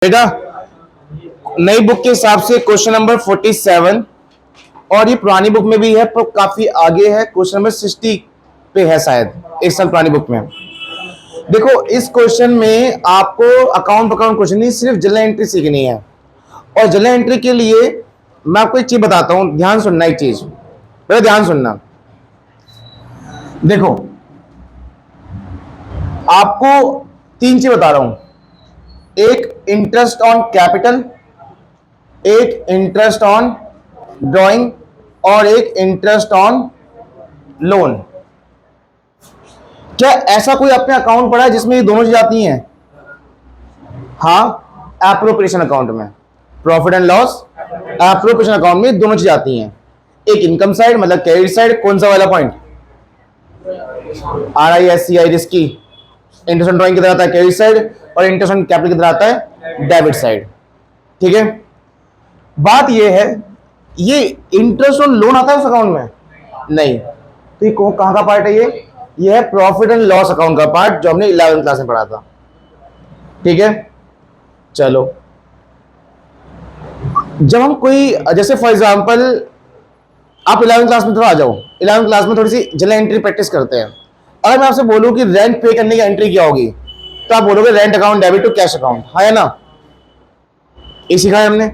बेटा नई बुक के हिसाब से क्वेश्चन नंबर 47 और ये पुरानी बुक में भी है पर काफी आगे है। क्वेश्चन नंबर 60 पे है शायद, एक साल पुरानी बुक में। देखो इस क्वेश्चन में आपको अकाउंट क्वेश्चन नहीं, सिर्फ जनरल एंट्री सीखनी है। और जनरल एंट्री के लिए मैं आपको एक चीज बताता हूं, ध्यान सुनना। एक चीज बेटा ध्यान सुनना। देखो आपको तीन चीज बता रहा हूं, एक इंटरेस्ट ऑन कैपिटल, एक इंटरेस्ट ऑन ड्राइंग और एक इंटरेस्ट ऑन लोन। क्या ऐसा कोई अपने अकाउंट पड़ा है जिसमें ये दोनों चीज आती हैं? हाँ, एप्रोप्रिएशन अकाउंट में, profit and loss appropriation account में दोनों चीज आती हैं। एक इनकम साइड मतलब क्रेडिट साइड, कौन सा वाला point? RISC risky. Interest on drawing किधर आता है? Credit side. और इंटरेस्ट ऑन कैपिटल किधर आता है? Debit side. ठीक है, बात यह है ये इंटरेस्ट ऑन लोन आता है उस अकाउंट में? नहीं। तो ये कहां का पार्ट है? ये है प्रॉफिट एंड लॉस अकाउंट का पार्ट, जो हमने 11वीं क्लास में पढ़ा था। ठीक है, चलो जब हम कोई, जैसे फॉर एग्जांपल आप 11वीं क्लास में थोड़ा आ जाओ, 11वीं क्लास में थोड़ी सी जनरल एंट्री प्रैक्टिस करते हैं। अगर मैं आपसे बोलूं कि रेंट पे करने की एंट्री क्या होगी, तो आप बोलोगे rent account debit to cash account, है ना? ये सीखा है हमने।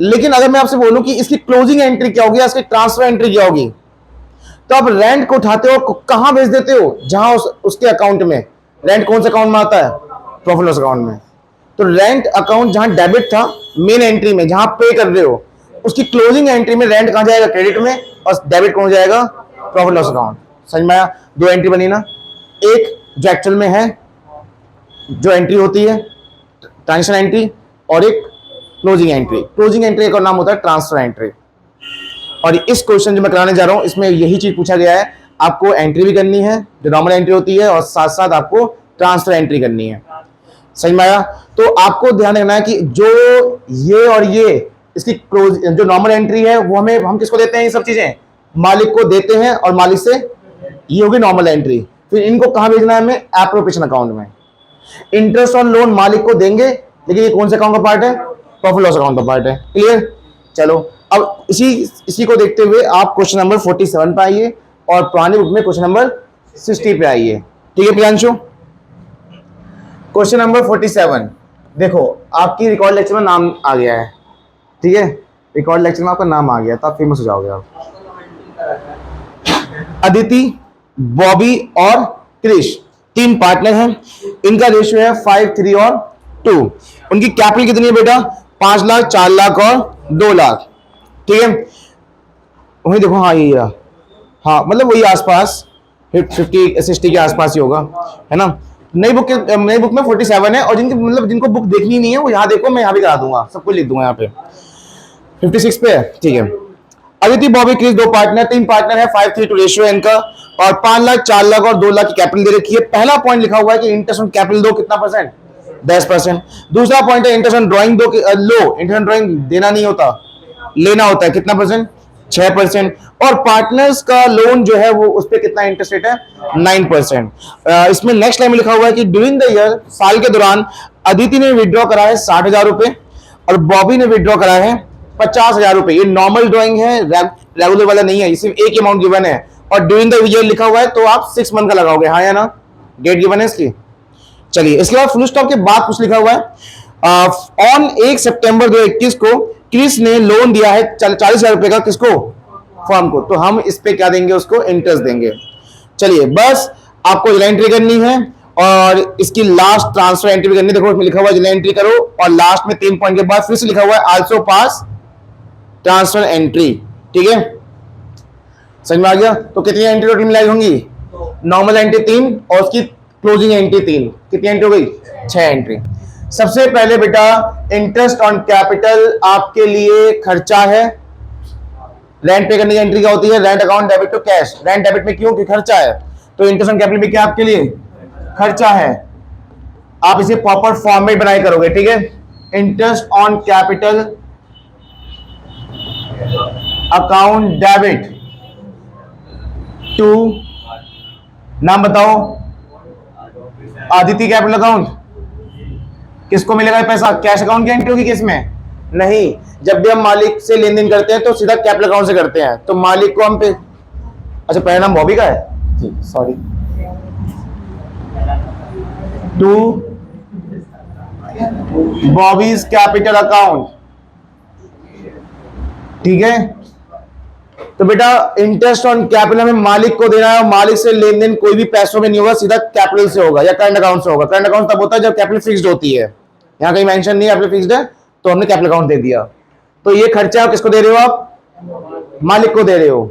लेकिन अगर मैं आपसे बोलूं कि इसकी क्लोजिंग एंट्री क्या होगी, इसकी ट्रांसफर एंट्री क्या होगी, तो आप रेंट को उठाते हो, कहां भेज देते हो? जहां उसके अकाउंट में। रेंट कौन से अकाउंट में आता है? प्रॉफिट लॉस अकाउंट में। तो रेंट अकाउंट जहां डेबिट था मेन एंट्री में, जहां पे कर रहे हो, उसकी क्लोजिंग एंट्री में रेंट कहां जाएगा? क्रेडिट में। और डेबिट कौन जाएगा? Profit loss account. समझ में आया? दो एंट्री बनी ना, एक जो एक्चुअल में है, जो एंट्री होती है ट्रांजेक्शन एंट्री, और एक क्लोजिंग एंट्री। क्लोजिंग एंट्री का नाम होता है ट्रांसफर एंट्री। और इस क्वेश्चन जो मैं कराने जा रहा हूं इसमें यही चीज पूछा गया है। आपको एंट्री भी करनी है जो नॉर्मल एंट्री होती है, और साथ साथ आपको ट्रांसफर एंट्री करनी है। समझ में आया? तो आपको ध्यान रखना है कि जो ये और ये इसकी क्लोज जो नॉर्मल एंट्री है वो हम किसको देते हैं? ये सब चीजें मालिक को देते हैं, और मालिक से ये होगी नॉर्मल एंट्री। फिर इनको कहां भेजना है हमें? एप्रोप्रिएशन अकाउंट में। इंटरेस्ट ऑन लोन मालिक को देंगे, लेकिन ये कौन से अकाउंट का पार्ट है? प्रॉफिट लॉस अकाउंट का पार्ट है। क्लियर? चलो अब इसी को देखते हुए आप क्वेश्चन नंबर 47 पे आइए, और पुरानी बुक में क्वेश्चन नंबर 60 पे आइए। ठीक है प्रियांशु? क्वेश्चन नंबर 47 देखो, आपकी रिकॉर्ड लेक्चर में नाम आ गया है। ठीक है, रिकॉर्ड लेक्चर में आपका नाम आ गया तो आप फेमस हो जाओगे। आप अदिति, बॉबी और क्रिश तीन पार्टनर हैं। इनका रेशियो है 5, 3 और 2। उनकी कैपिटल कितनी है बेटा? 5 लाख, 4 लाख और 2 लाख। ठीक है, वही देखो, हाँ यही रहा। हाँ मतलब वही आसपास 50, 60 के आसपास ही होगा, है ना? नई बुक में 47 है, और जिनको बुक देखनी नहीं है वो यहाँ देखो, मैं यहाँ भी करा दूंगा, सब कुछ लिख दूंगा यहाँ पे। 56 पे है। ठीक है, अदिति, बॉबी, क्रिस दो पार्टनर, तीन पार्टनर है, 5, 3 टू रेशियो है इनका, और 5 लाख, 4 लाख और 2 लाख की कैपिटल दे रखी है। पहला पॉइंट लिखा हुआ है कि इंटरेस्ट ऑन कैपिटल दो, कितना परसेंट? 10%। दूसरा पॉइंट है इंटरेस्ट ऑन ड्राइंग दो, लो इंटरेस्ट ऑन ड्राइंग देना नहीं होता, लेना होता है। कितना परसेंट? 6%। और पार्टनर्स का लोन जो है वो उस पर कितना इंटरेस्ट रेट है? 9%। इसमें नेक्स्ट लाइन में लिखा हुआ है कि ड्यूरिंग द ईयर, साल के दौरान, अदिति ने विड्रॉ करा है 60,000 रुपए, और बॉबी ने विड्रॉ करा है 50,000 रुपए। ये नॉर्मल ड्रॉइंग है, रेगुलर वाला नहीं है, सिर्फ एक अमाउंट गिवन है। और ड्यूरिंग द ईयर लिखा हुआ है, तो आप 6 मंथ का लगाओगे, हाँ या ना? डेट गिवन है इसकी। चलिए, इसके बाद फुल स्टॉप के बाद कुछ लिखा हुआ है, ऑन 1 सितंबर 2021 को क्रिस ने लोन दिया है 40,000 रुपए का, किसको? फर्म को। तो हम इस पे क्या देंगे? उसको इंटरेस्ट देंगे। चलिए, बस आपको जनरल एंट्री करनी है, और इसकी लास्ट ट्रांसफर एंट्री भी करनी है। देखो इसमें लिखा हुआ है जनरल एंट्री करो, और लास्ट में 3 पॉइंट के बाद फिर से लिखा हुआ है आल्सो पास ट्रांसफर एंट्री। ठीक है, समझ में आ गया? तो कितनी एंट्री टोटल मिलाई होंगी? नॉर्मल एंट्री 3 और उसकी क्लोजिंग एंट्री 3। कितनी एंट्री हो गई? 6 एंट्री। सबसे पहले बेटा, इंटरेस्ट ऑन कैपिटल आपके लिए खर्चा है। रेंट पे करने की एंट्री क्या होती है? Rent account debit to cash. Rent debit में क्यों? क्योंकि खर्चा है। तो इंटरेस्ट ऑन कैपिटल में क्या आपके लिए? खर्चा है। आप इसे प्रॉपर फॉर्म में बनाए करोगे। ठीक है, interest on capital account debit to, नाम बताओ? आदित्य कैपिटल अकाउंट, किसको मिलेगा ये पैसा? कैश अकाउंट की एंट्री होगी किसमें? नहीं, जब भी हम मालिक से लेन देन करते हैं तो सीधा कैपिटल अकाउंट से करते हैं, तो मालिक को हम पे, अच्छा पहला नाम बॉबी का है, sorry, to Bobby's capital account, ठीक है। तो बेटा इंटरेस्ट ऑन कैपिटल हमें मालिक को देना है, और मालिक से लेन देन कोई भी पैसों में नहीं होगा, सीधा कैपिटल से होगा या करंट अकाउंट से होगा। करंट अकाउंट तब होता है जब कैपिटल फिक्स्ड होती है, यहां कहीं मेंशन नहीं है कैपिटल फिक्स्ड है, तो हमने कैपिटल अकाउंट दे दिया। तो ये खर्चा किसको दे रहे हो आप? मालिक को दे रहे हो।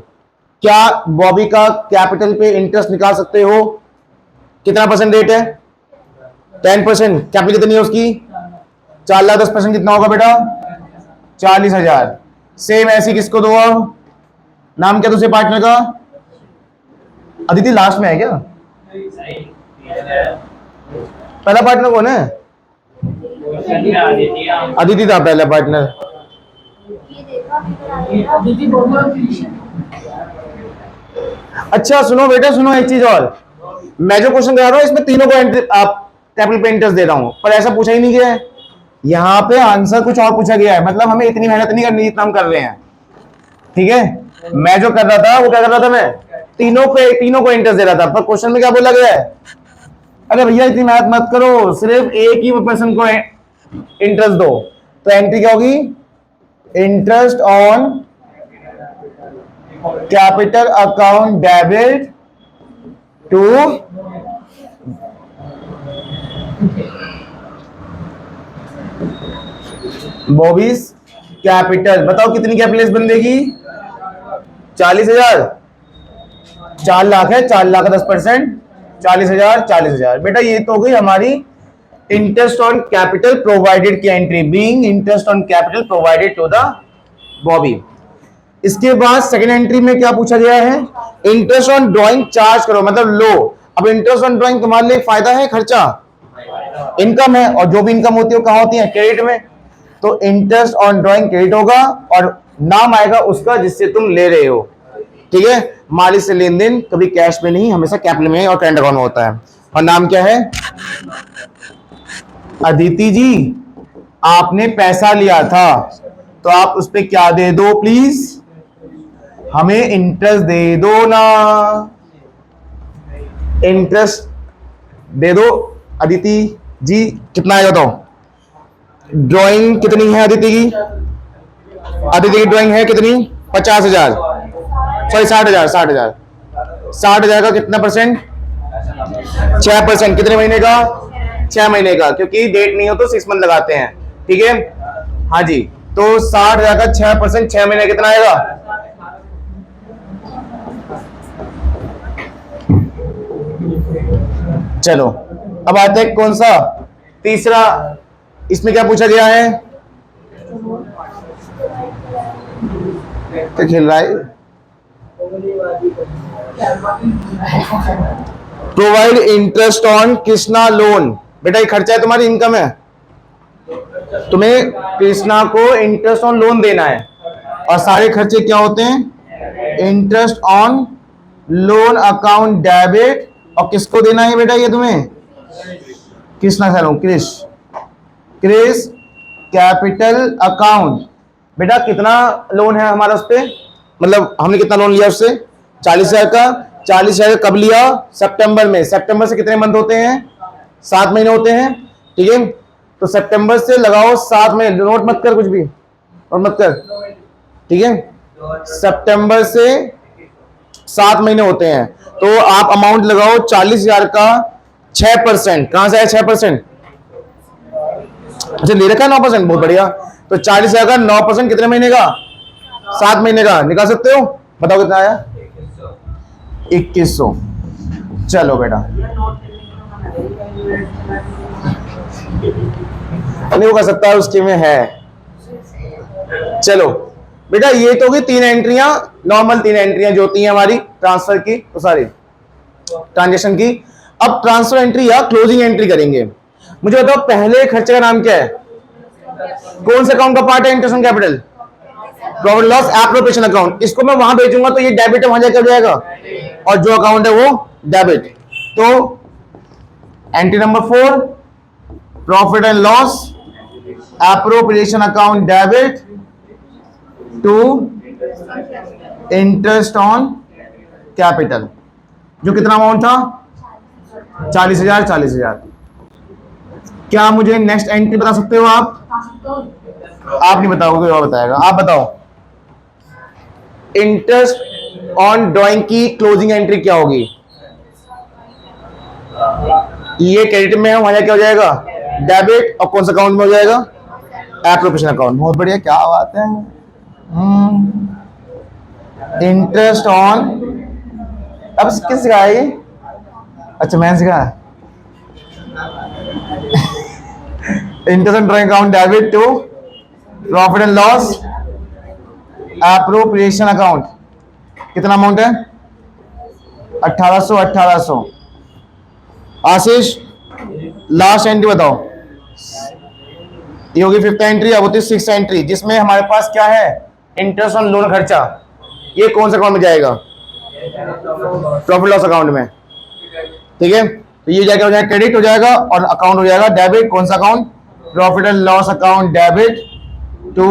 क्या बॉबी का कैपिटल पे इंटरेस्ट निकाल सकते हो? कितना परसेंट रेट है? 10%। कैपिटल कितनी है उसकी? 4 लाख, 10% कितना होगा बेटा? 40,000। सेम ऐसी किसको दो? नाम क्या दूसरे पार्टनर का? अदिति लास्ट में है क्या? पहला पार्टनर कौन है? अदिति था पहला पार्टनर। अच्छा सुनो बेटा, सुनो एक चीज और, मैं जो क्वेश्चन करा रहा हूं इसमें तीनों को आप कैपिटल पे इंटरेस्ट दे रहा हूं, पर ऐसा पूछा ही नहीं गया है। यहां पे आंसर कुछ और पूछा गया है, मतलब हमें इतनी मेहनत नहीं करनी जितना हम कर रहे हैं, ठीक है। मैं जो कर रहा था वो क्या कर रहा था, मैं तीनों को इंटरेस्ट दे रहा था, पर क्वेश्चन में क्या बोला गया है? अरे भैया इतनी मेहनत मत करो, सिर्फ एक ही पर्सन को इंटरेस्ट दो। तो एंट्री क्या होगी? Interest on capital account debit to Bobby's capital. बताओ कितनी कैपिटल बन देगी? 40,000। 4 लाख है, 4 लाख का 10%, 40,000, 40,000। बेटा ये तो हो गई हमारी इंटरेस्ट ऑन कैपिटल प्रोवाइडेड की entry, being interest on capital provided to the Bobby. इसके बाद सेकेंड एंट्री में क्या पूछा गया है? इंटरेस्ट ऑन ड्राइंग चार्ज करो, मतलब लो। अब इंटरेस्ट ऑन ड्राइंग तुम्हारे लिए फायदा है, खर्चा? इनकम है, और जो भी इनकम होती है वो कहां होती है? क्रेडिट में। तो इंटरेस्ट ऑन ड्राइंग क्रेडिट होगा, और नाम आएगा उसका जिससे तुम ले रहे हो, ठीक है। मालिक से लेन देन कभी कैश में नहीं, हमेशा कैपिटल में और करंट अकाउंट में होता है। और नाम क्या है? अदिति जी आपने पैसा लिया था, तो आप उस पर क्या दे दो प्लीज? हमें इंटरेस्ट दे दो ना, इंटरेस्ट दे दो। अदिति जी कितना आएगा बताओ? ड्राइंग कितनी है अदिति की? अदिति की ड्राइंग है कितनी? 50,000, सॉरी 60,000। 60,000 का कितना परसेंट? 6%। कितने महीने का? 6 महीने का, क्योंकि डेट नहीं हो तो 6 मंथ लगाते हैं, ठीक है। हाँ जी, तो 60,000 का 6%, 6 महीने कितना आएगा? चलो अब आते हैं कौन सा? तीसरा। इसमें क्या पूछा गया है? क्या खेल रहा है? Provide interest on Krishna loan. बेटा ये खर्चा है, तुम्हारी इनकम है, तुम्हें कृष्णा को इंटरेस्ट ऑन लोन देना है। और सारे खर्चे क्या होते हैं? Interest on loan account debit. और किसको देना है बेटा ये तुम्हें? कृष्णा से लोन, क्रिस कैपिटल अकाउंट। बेटा कितना लोन है हमारा उस पर, मतलब हमने कितना लोन लिया उससे? 40,000 का। 40,000 कब लिया? सितंबर में। सितंबर से कितने मंथ होते हैं? 7 महीने होते हैं, ठीक है। तो सितंबर से लगाओ 7 महीने, नोट मत कर कुछ भी, और मत कर, ठीक है। सितंबर से 7 महीने होते हैं, तो आप अमाउंट लगाओ 40,000 का 6%। कहां से आया 6%? अच्छा ले रखा है 9%, बहुत बढ़िया। तो 40,000 का 9% कितने महीने का? 7 महीने का। निकाल सकते हो? बताओ कितना आया? 2100। चलो बेटा, नहीं वो कर सकता है, उसके में है। चलो बेटा ये तो होगी 3 एंट्रियां, नॉर्मल 3 एंट्रियां जो होती हैं हमारी ट्रांसफर की, तो सारी ट्रांजेक्शन की। अब ट्रांसफर एंट्री या क्लोजिंग एंट्री करेंगे। मुझे बताओ पहले खर्चे का नाम क्या है? कौन से अकाउंट का पार्ट है? Interest on capital, profit loss appropriation account. इसको मैं वहां भेजूंगा तो ये डेबिट है, वहां जाकर जाएगा, और जो अकाउंट है वो डेबिट। तो entry number 4 profit and loss appropriation account debit to interest on capital. जो कितना अमाउंट था? 40,000। 40,000। क्या मुझे नेक्स्ट एंट्री बता सकते हो आप? आप नहीं बताओगे, कोई और बताएगा। आप बताओ इंटरेस्ट ऑन ड्राइंग की क्लोजिंग एंट्री क्या होगी? ये क्रेडिट में हमारा क्या हो जाएगा? डेबिट। और कौन सा अकाउंट में हो जाएगा? Appropriation account. बहुत बढ़िया, क्या बात है। इंटरेस्ट ऑन, अब किस सिखाया ये? अच्छा, मैंने सिखाया। Interest on drawing account debit to profit and loss appropriation account. कितना अमाउंट है? 1800। 1800। आशीष लास्ट एंट्री बताओ। ये होगी फिफ्थ एंट्री। अब होती है सिक्स एंट्री, जिसमें हमारे पास क्या है? इंटरेस्ट ऑन लोन खर्चा। ये कौन सा अकाउंट में जाएगा? प्रॉफिट लॉस अकाउंट में। ठीक है, तो ये जाएगा, हो जाएगा क्रेडिट हो जाएगा और अकाउंट हो जाएगा डेबिट। कौन सा account? Profit and loss account debit to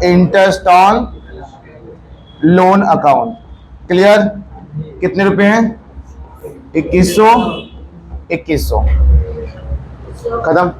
interest on loan account. Clear? कितने रुपए हैं? 2100। 2100 खत्म।